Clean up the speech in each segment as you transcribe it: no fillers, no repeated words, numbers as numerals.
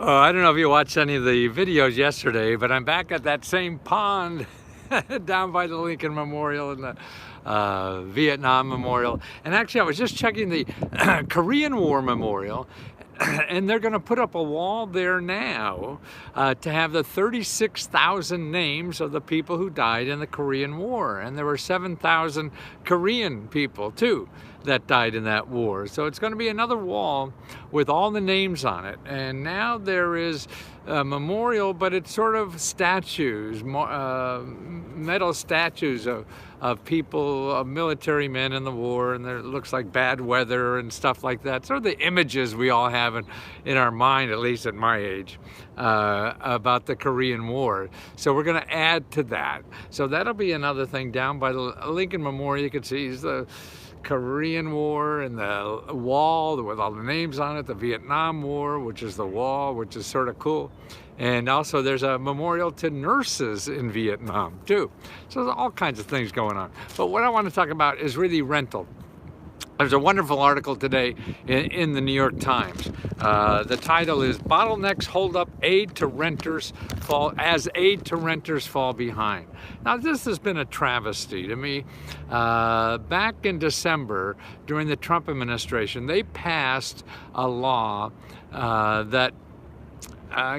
I don't know if you watched any of the videos yesterday, but I'm back at that same pond down by the Lincoln Memorial and the Vietnam Memorial. And actually, I was just checking the Korean War Memorial, and they're going to put up a wall there now to have the 36,000 names of the people who died in the Korean War. And there were 7,000 Korean people, too, that died in that war. So it's going to be another wall with all the names on it. And now there is a memorial, but it's sort of statues, metal statues of people, of military men in the war, and there looks like bad weather and stuff like that. Sort of the images we all have in our mind, at least at my age, about the Korean War. So we're going to add to that. So that'll be another thing down by the Lincoln Memorial. You can see the Korean War and the wall with all the names on it, the Vietnam War, which is the wall, which is sort of cool. And also there's a memorial to nurses in Vietnam too. So there's all kinds of things going on. But what I want to talk about is really rental. There's a wonderful article today in the New York Times. The title is "Bottlenecks Hold Up Aid to Renters as Aid to Renters Fall Behind." Now, this has been a travesty to me. Back in December, during the Trump administration, they passed a law that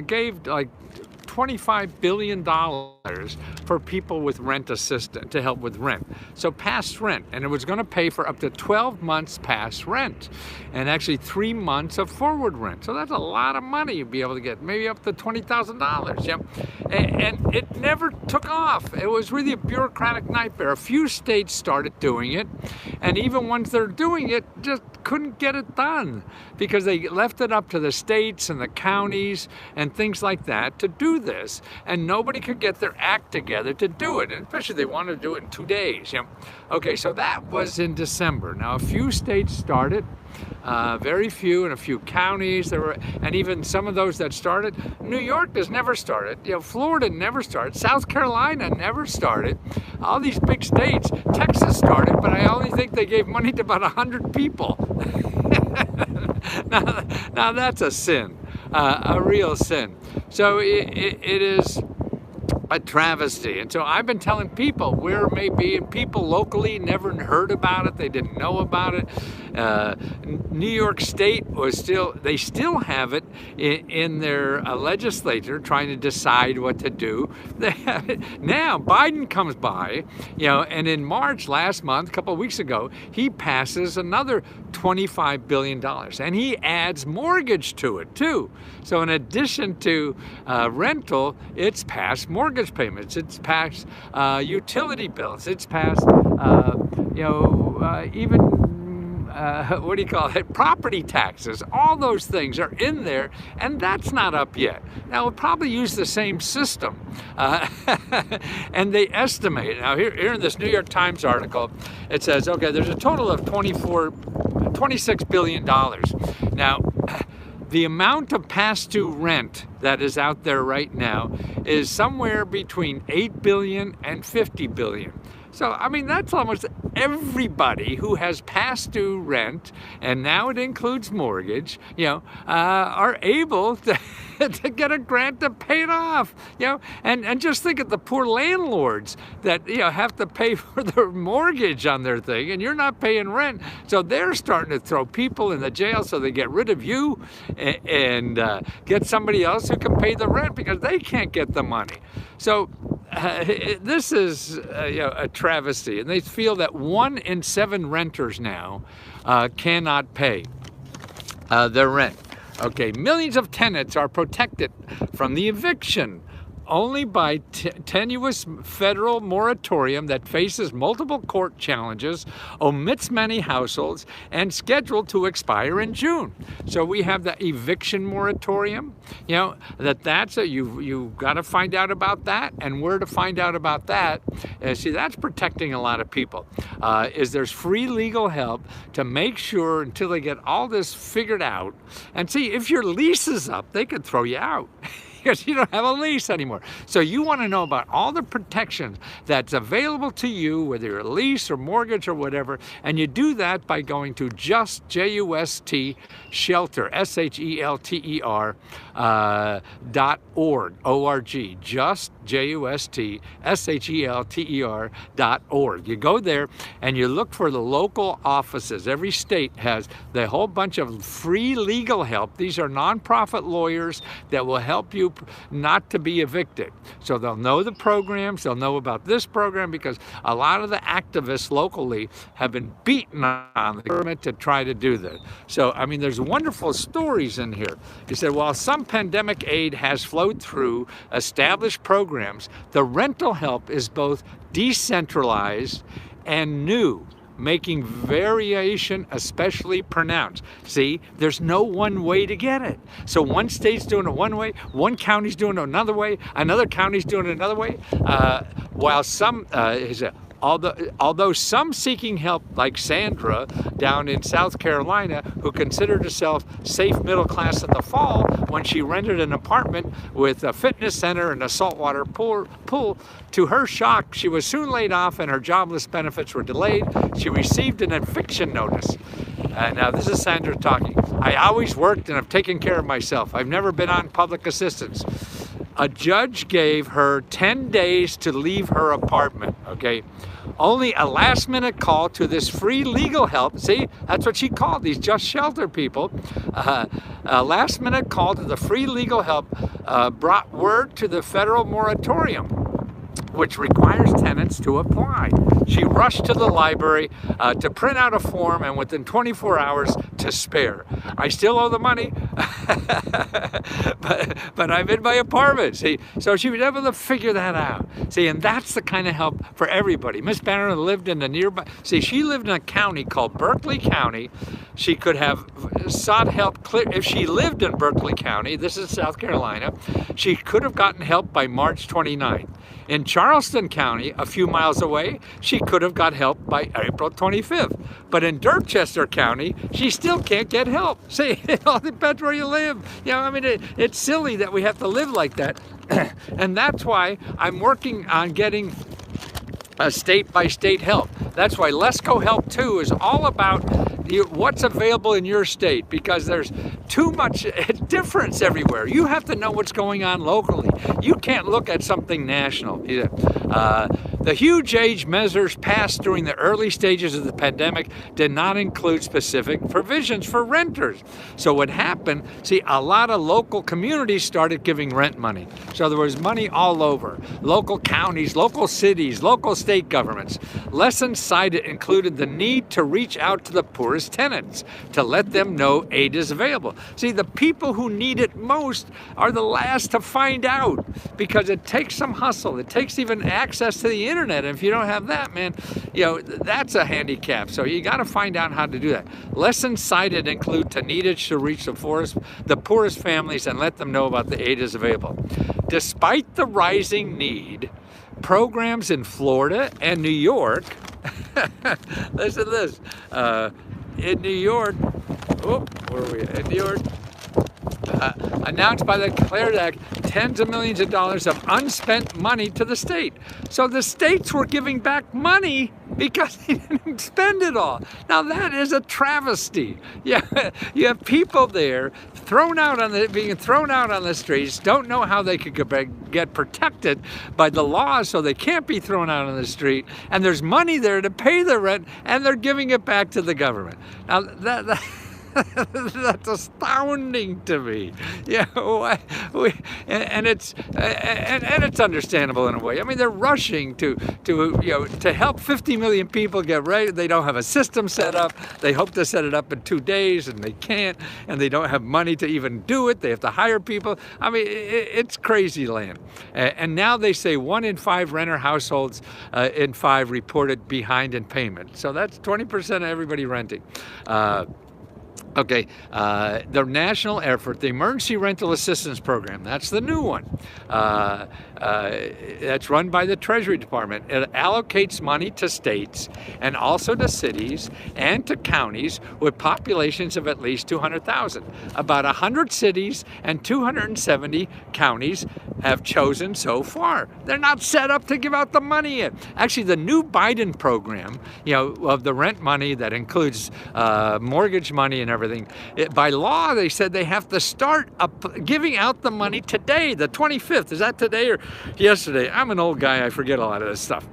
gave like $25 billion for people with rent assistance to help with rent. So past rent, and it was going to pay for up to 12 months past rent, and actually 3 months of forward rent. So that's a lot of money you'd be able to get, maybe up to $20,000. Yeah, and it never took off. It was really a bureaucratic nightmare. A few states started doing it, and even ones that are doing it just couldn't get it done because they left it up to the states and the counties and things like that to do this, and nobody could get their act together to do it, and especially they wanted to do it in 2 days. You know? Okay, so that was in December. Now a few states started, very few, and a few counties. There were, and even some of those that started. New York has never started. You know, Florida never started. South Carolina never started. All these big states. Texas started, but I only think they gave money to about 100 people. now that's a sin, a real sin. So it is a travesty. And so I've been telling people where it may be, and people locally never heard about it. They didn't know about it. New York State they still have it in their legislature trying to decide what to do. They have it. Now Biden comes by, you know, and in March last month, a couple of weeks ago, he passes another $25 billion, and he adds mortgage to it too. So in addition to rental, it's passed mortgage payments, it's passed utility bills, it's passed even what do you call it, property taxes. All those things are in there, and that's not up yet. Now we'll probably use the same system, and they estimate. Now here in this New York Times article, it says, okay, there's a total of $26 billion. Now, the amount of past due rent that is out there right now is somewhere between $8 billion and $50 billion. So, I mean, that's almost everybody who has past due rent, and now it includes mortgage, you know, are able to get a grant to pay it off, you know, and just think of the poor landlords that, you know, have to pay for their mortgage on their thing, and you're not paying rent. So they're starting to throw people in the jail so they get rid of you and get somebody else who can pay the rent because they can't get the money. So this is a travesty, and they feel that 1 in 7 renters now cannot pay their rent. Okay, millions of tenants are protected from the eviction only by tenuous federal moratorium that faces multiple court challenges, omits many households, and scheduled to expire in June. So we have the eviction moratorium, you know, that's you've got to find out about that, and where to find out about that. See, that's protecting a lot of people. There's free legal help to make sure until they get all this figured out. And see, if your lease is up, they could throw you out. because you don't have a lease anymore. So you want to know about all the protections that's available to you, whether you're a lease or mortgage or whatever, and you do that by going to just J-U-S-T shelter, S-H-E-L-T-E-R .org, O-R-G, just JUST SHELTER.org. You go there and you look for the local offices. Every state has the whole bunch of free legal help. These are nonprofit lawyers that will help you not to be evicted. So they'll know the programs, they'll know about this program, because a lot of the activists locally have been beaten on the government to try to do that. So, I mean, there's wonderful stories in here. He said, while some pandemic aid has flowed through established programs, the rental help is both decentralized and new, making variation especially pronounced. See, there's no one way to get it. So one state's doing it one way, one county's doing it another way, another county's doing it another way, while some, although some seeking help, like Sandra down in South Carolina, who considered herself safe middle class in the fall when she rented an apartment with a fitness center and a saltwater pool, to her shock, she was soon laid off and her jobless benefits were delayed. She received an eviction notice. Now this is Sandra talking. I always worked and have taken care of myself. I've never been on public assistance. A judge gave her 10 days to leave her apartment, okay? Only a last-minute call to this free legal help, see, that's what she called these Just Shelter people. A last-minute call to the free legal help brought word to the federal moratorium, which requires tenants to apply. She rushed to the library to print out a form, and within 24 hours to spare. I still owe the money, but I'm in my apartment, see? So she was able to figure that out. See, and that's the kind of help for everybody. Miss Banner lived in the nearby, see, she lived in a county called Berkeley County. She could have sought help clear, if she lived in Berkeley County, this is South Carolina, she could have gotten help by March 29th. In Charleston County, a few miles away, she could have got help by April 25th. But in Dorchester County, she still can't get help. See, it all depends where you live. You know, I mean, it's silly that we have to live like that. And that's why I'm working on getting a state-by-state help. That's why Let's Go Help 2 is all about what's available in your state, because there's too much difference everywhere. You have to know what's going on locally. You can't look at something national. The huge age measures passed during the early stages of the pandemic did not include specific provisions for renters. So what happened, see, a lot of local communities started giving rent money. So there was money all over. Local counties, local cities, local state governments. Lessons cited included the need to reach out to the poorest tenants to let them know aid is available. See, the people who need it most are the last to find out, because it takes some hustle. It takes even access to the internet. And if you don't have that, man, you know, that's a handicap. So you got to find out how to do that. Lessons cited include the needed to reach the poorest families and let them know about the aid is available. Despite the rising need, programs in Florida and New York, listen to this, in New York, where are we? In New York, announced by the CLARE Act, tens of millions of dollars of unspent money to the state. So the states were giving back money because they didn't spend it all. Now that is a travesty. Yeah, you have people there being thrown out on the streets, don't know how they could get protected by the law, so they can't be thrown out on the street, and there's money there to pay the rent, and they're giving it back to the government. Now that's astounding to me. Yeah, and it's understandable in a way. I mean, they're rushing to help 50 million people get ready. They don't have a system set up. They hope to set it up in 2 days, and they can't. And they don't have money to even do it. They have to hire people. I mean, it's crazy land. And now they say 1 in 5 renter households in 5 reported behind in payment. So that's 20% of everybody renting. Okay, the national effort, the Emergency Rental Assistance Program, that's the new one. That's run by the Treasury Department. It allocates money to states and also to cities and to counties with populations of at least 200,000. About 100 cities and 270 counties have chosen so far. They're not set up to give out the money yet. Actually, the new Biden program, of the rent money that includes mortgage money and everything, by law, they said they have to start giving out the money today, the 25th. Is that today or yesterday? I'm an old guy, I forget a lot of this stuff.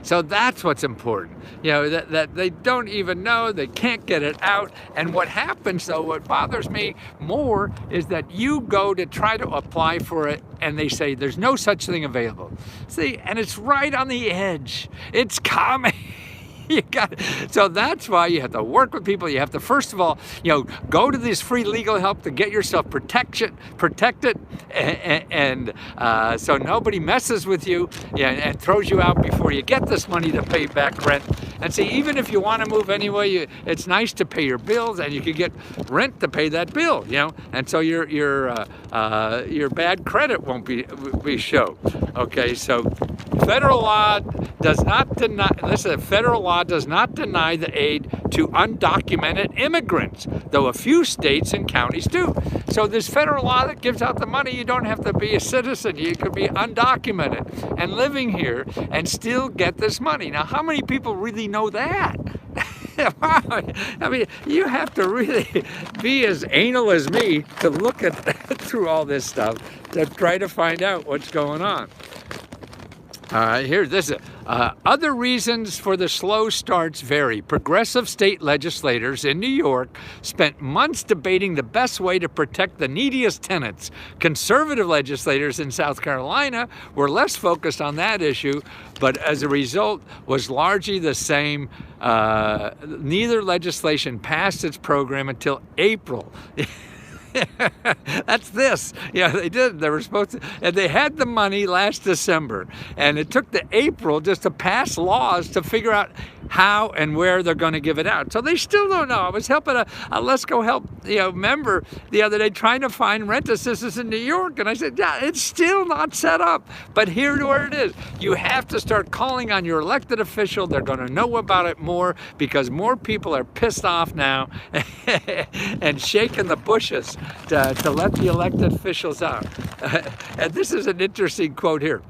So that's what's important, that they don't even know, they can't get it out. And what happens, though, what bothers me more is that you go to try to apply for it and they say there's no such thing available. See, and it's right on the edge. It's coming. So that's why you have to work with people. You have to, first of all, go to this free legal help to get yourself protected, and so nobody messes with you and throws you out before you get this money to pay back rent. And see, even if you want to move anyway, it's nice to pay your bills, and you can get rent to pay that bill. And so your bad credit won't be shown. Okay, so federal law does not deny. Listen, federal law does not deny the aid to undocumented immigrants, though a few states and counties do. So this federal law that gives out the money, you don't have to be a citizen. You could be undocumented and living here and still get this money. Now, how many people really know that? I mean, you have to really be as anal as me to look through all this stuff to try to find out what's going on. Here, this is other reasons for the slow starts vary. Progressive state legislators in New York spent months debating the best way to protect the neediest tenants. Conservative legislators in South Carolina were less focused on that issue, but as a result was largely the same. Neither legislation passed its program until April. That's this. They did. They were supposed to, and they had the money last December, and it took to April just to pass laws to figure out how and where they're going to give it out. So they still don't know. I was helping a Let's Go Help member the other day trying to find rent assistance in New York, and I said, yeah, it's still not set up. But here's where it is. You have to start calling on your elected official. They're going to know about it more because more people are pissed off now and shaking the bushes to let the elected officials out. And this is an interesting quote here.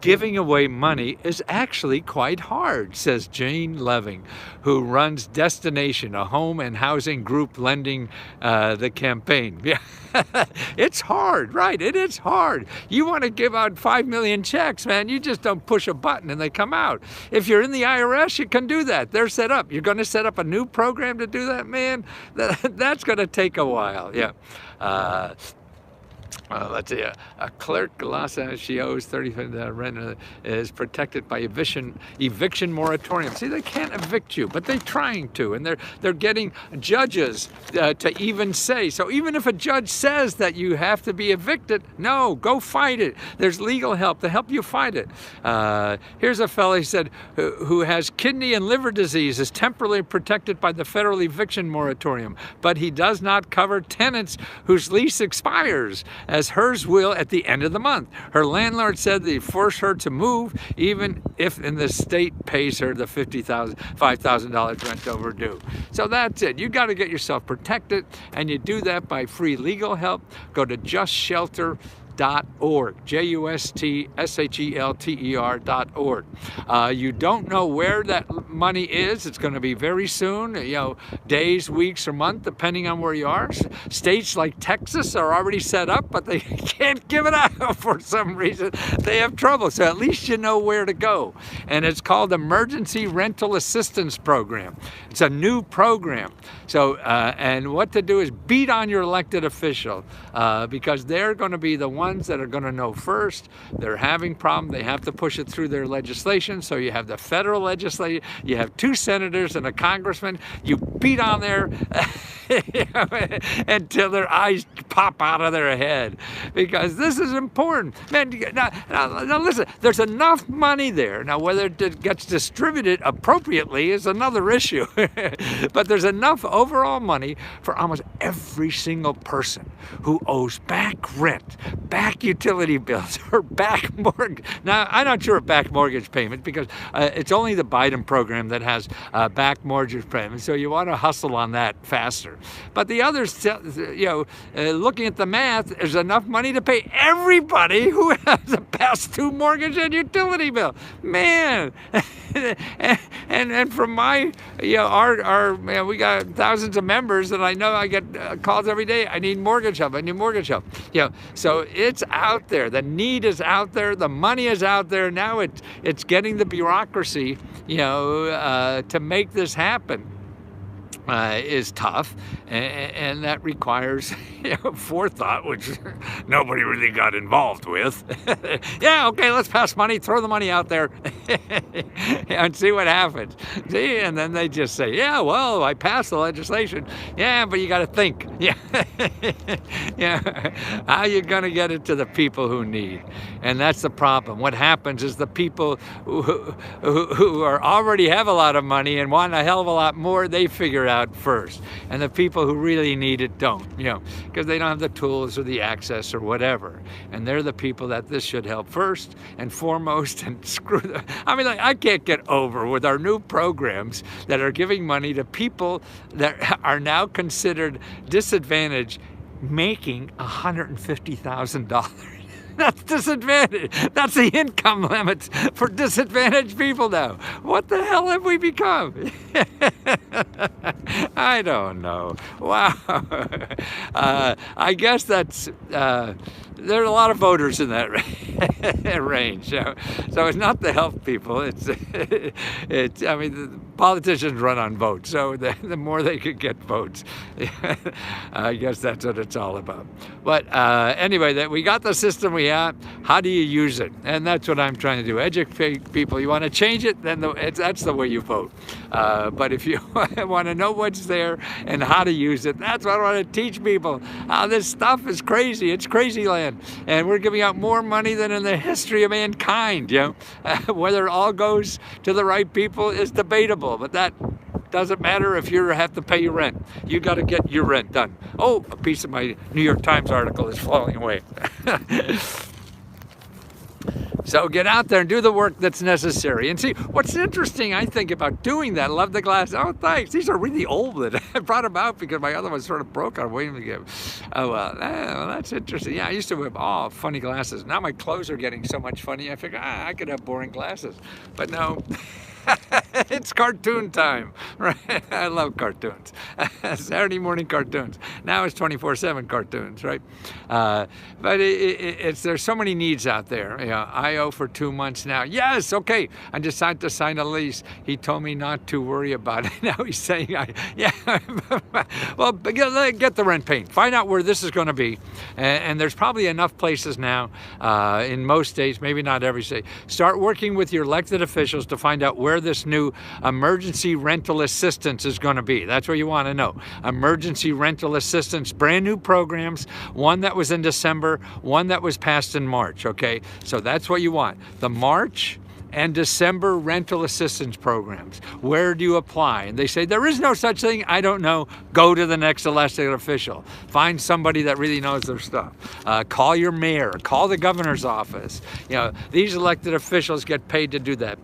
Giving away money is actually quite hard, says Jane Leving, who runs Destination, a home and housing group lending the campaign. It's hard, right? It is hard. You want to give out 5 million checks, man. You just don't push a button and they come out. If you're in the IRS, you can do that. They're set up. You're going to set up a new program to do that, man? That's going to take a while, yeah. Let's see, a clerk, she owes 30% rent, is protected by eviction moratorium. See, they can't evict you, but they're trying to, and they're getting judges to even say. So even if a judge says that you have to be evicted, no, go fight it. There's legal help to help you fight it. Here's a fellow, he said, who has kidney and liver disease, is temporarily protected by the federal eviction moratorium, but he does not cover tenants whose lease expires, as hers will at the end of the month. Her landlord said they force her to move even if the state pays her the $5,000 rent overdue. So that's it. You got to get yourself protected, and you do that by free legal help. Go to justshelter.org, JUSTSHELTER.org. You don't know where that money is. It's going to be very soon, days, weeks, or month, depending on where you are. States like Texas are already set up, but they can't give it out for some reason. They have trouble, so at least you know where to go. And it's called Emergency Rental Assistance Program. It's a new program. So, and what to do is beat on your elected official because they're going to be the ones that are going to know first. They're having problems. They have to push it through their legislation. So you have the federal legislature, you have 2 senators and a congressman. You beat on there until their eyes pop out of their head, because this is important. Man, now listen, there's enough money there. Now, whether it gets distributed appropriately is another issue. But there's enough overall money for almost every single person who owes back rent, back utility bills, or back mortgage. Now, I'm not sure of back mortgage payment, because it's only the Biden program that has back mortgage payment. So you want to hustle on that faster. But the others, looking at the math, there's enough money to pay everybody who has a past due mortgage and utility bill. Man, and from my, we got thousands of members, and I know I get calls every day. I need mortgage help. I need mortgage help. So it's out there. The need is out there. The money is out there. Now it's getting the bureaucracy, to make this happen. Is tough, and that requires forethought, which nobody really got involved with. Yeah, okay, let's pass money, throw the money out there, and see what happens. See, and then they just say, yeah, well, I passed the legislation. Yeah, but you got to think. Yeah, how you gonna get it to the people who need? And that's the problem. What happens is the people who already have a lot of money and want a hell of a lot more, they figure out first, and the people who really need it don't, because they don't have the tools or the access or whatever, and they're the people that this should help first and foremost. And screw them. I mean, I can't get over with our new programs that are giving money to people that are now considered disadvantaged, making $150,000. That's disadvantage. That's the income limits for disadvantaged people now. What the hell have we become? I don't know. Wow. I guess that's, there are a lot of voters in that range. So it's not to help people. I mean, the politicians run on votes. So the more they could get votes, I guess that's what it's all about. But anyway, we got the system we have. How do you use it? And that's what I'm trying to do. Educate people. You want to change it, then that's the way you vote. But if you want to know what's there and how to use it, that's what I want to teach people. This stuff is crazy. It's crazy land. And we're giving out more money than in the history of mankind. Whether it all goes to the right people is debatable, but that doesn't matter if you have to pay your rent. You got to get your rent done. Oh, a piece of my New York Times article is falling away. So get out there and do the work that's necessary. And see, what's interesting, I think, about doing that, love the glass. Oh, thanks. These are really old. I brought them out because my other one sort of broke. I'm waiting to give. Oh, well, that's interesting. Yeah, I used to have funny glasses. Now my clothes are getting so much funny, I figure, I could have boring glasses. But no. It's cartoon time, right? I love cartoons. Saturday morning cartoons. Now it's 24/7 cartoons, right? But there's so many needs out there. I owe for 2 months now. Yes, okay. I decided to sign a lease. He told me not to worry about it. Now he's saying, well, get the rent paid. Find out where this is going to be. And there's probably enough places now in most states, maybe not every state. Start working with your elected officials to find out where this new emergency rental assistance is going to be. That's what you want to know. Emergency rental assistance, brand new programs, one that was in December, one that was passed in March, okay? So that's what you want. The March and December rental assistance programs. Where do you apply? And they say, there is no such thing. I don't know. Go to the next elected official. Find somebody that really knows their stuff. Call your mayor. Call the governor's office. These elected officials get paid to do that.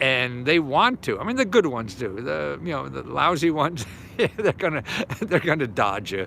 And they want to. I mean, the good ones do. The lousy ones, they're gonna dodge you.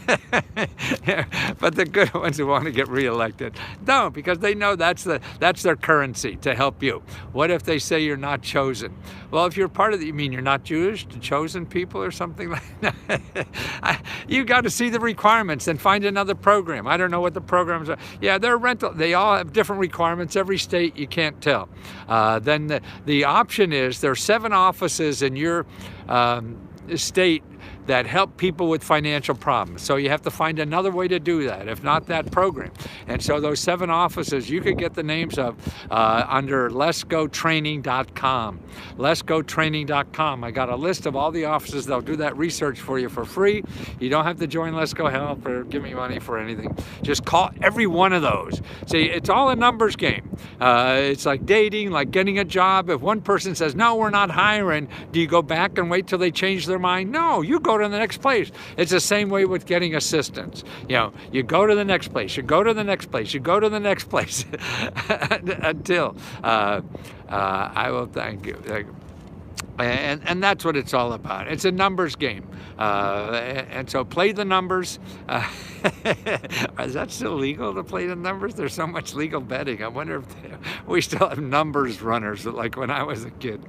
But the good ones who want to get reelected don't, because they know that's their currency to help you. What if they say you're not chosen? Well, if you're part of you mean you're not Jewish, chosen people or something like that? You got to see the requirements and find another program. I don't know what the programs are. Yeah, they're rental. They all have different requirements. Every state, you can't tell. Then the option is there are 7 offices in your state that help people with financial problems. So you have to find another way to do that, if not that program. And so those 7 offices, you could get the names of under letsgotraining.com. Letsgotraining.com. I got a list of all the offices. They'll do that research for you for free. You don't have to join Let's Go Help or give me money for anything. Just call every one of those. See, it's all a numbers game. It's like dating, like getting a job. If one person says, no, we're not hiring, do you go back and wait till they change their mind? No, you go to the next place. It's the same way with getting assistance. You know, you go to the next place, you go to the next place, you go to the next place until I will thank you. And that's what it's all about. It's a numbers game. And so play the numbers. Is that still legal to play the numbers? There's so much legal betting. I wonder if we still have numbers runners like when I was a kid.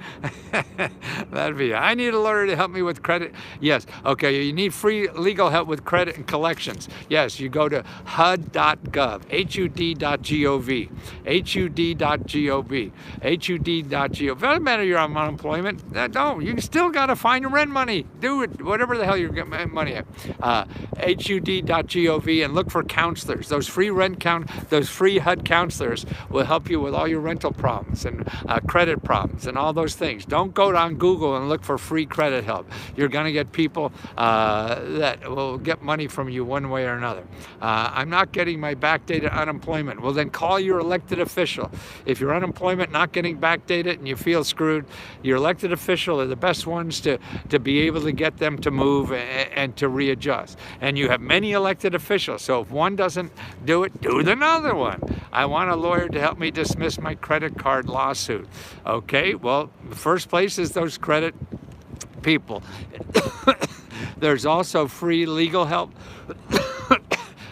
That'd be, I need a lawyer to help me with credit. Yes. Okay. You need free legal help with credit and collections. Yes. You go to HUD.gov, HUD.gov, HUD.gov, HUD.gov. Doesn't matter you're on unemployment. No, you still got to find rent money. Do it, whatever the hell you're getting money at. HUD.gov, and look for counselors. Those free those free HUD counselors will help you with all your rental problems and credit problems and all those things. Don't go on Google and look for free credit help. You're going to get people that will get money from you one way or another. I'm not getting my backdated unemployment. Well, then call your elected official. If your unemployment not getting backdated and you feel screwed, your elected official are the best ones to be able to get them to move and to readjust. And you have many elected officials, so if one doesn't do it, do another one. I want a lawyer to help me dismiss my credit card lawsuit. Okay, well, the first place is those credit people. There's also free legal help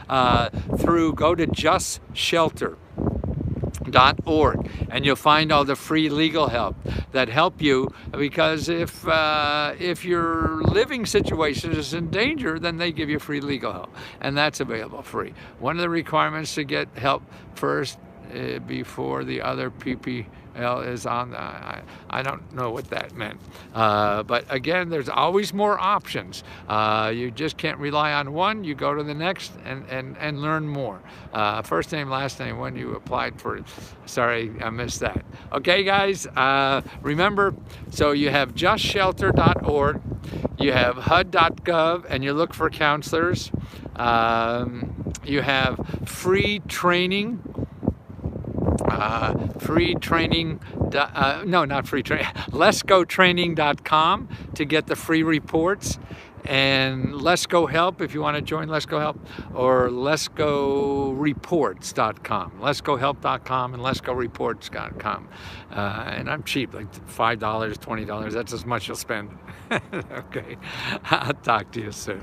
go to justshelter.org, and you'll find all the free legal help that help you, because if your living situation is in danger, then they give you free legal help, and that's available free. One of the requirements to get help first before the other PPL is on. I don't know what that meant, but again, there's always more options. You just can't rely on one. You go to the next and learn more. First name, last name, when you applied for it. Sorry, I missed that. Okay, guys, remember, so you have justshelter.org, you have HUD.gov, and you look for counselors. You have free training. letsgotraining.com to get the free reports, and Let's Go Help if you want to join Let's Go Help, or letsgoreports.com, letsgohelp.com and letsgoreports.com. And I'm cheap, like $5, $20, that's as much you'll spend. Okay, I'll talk to you soon.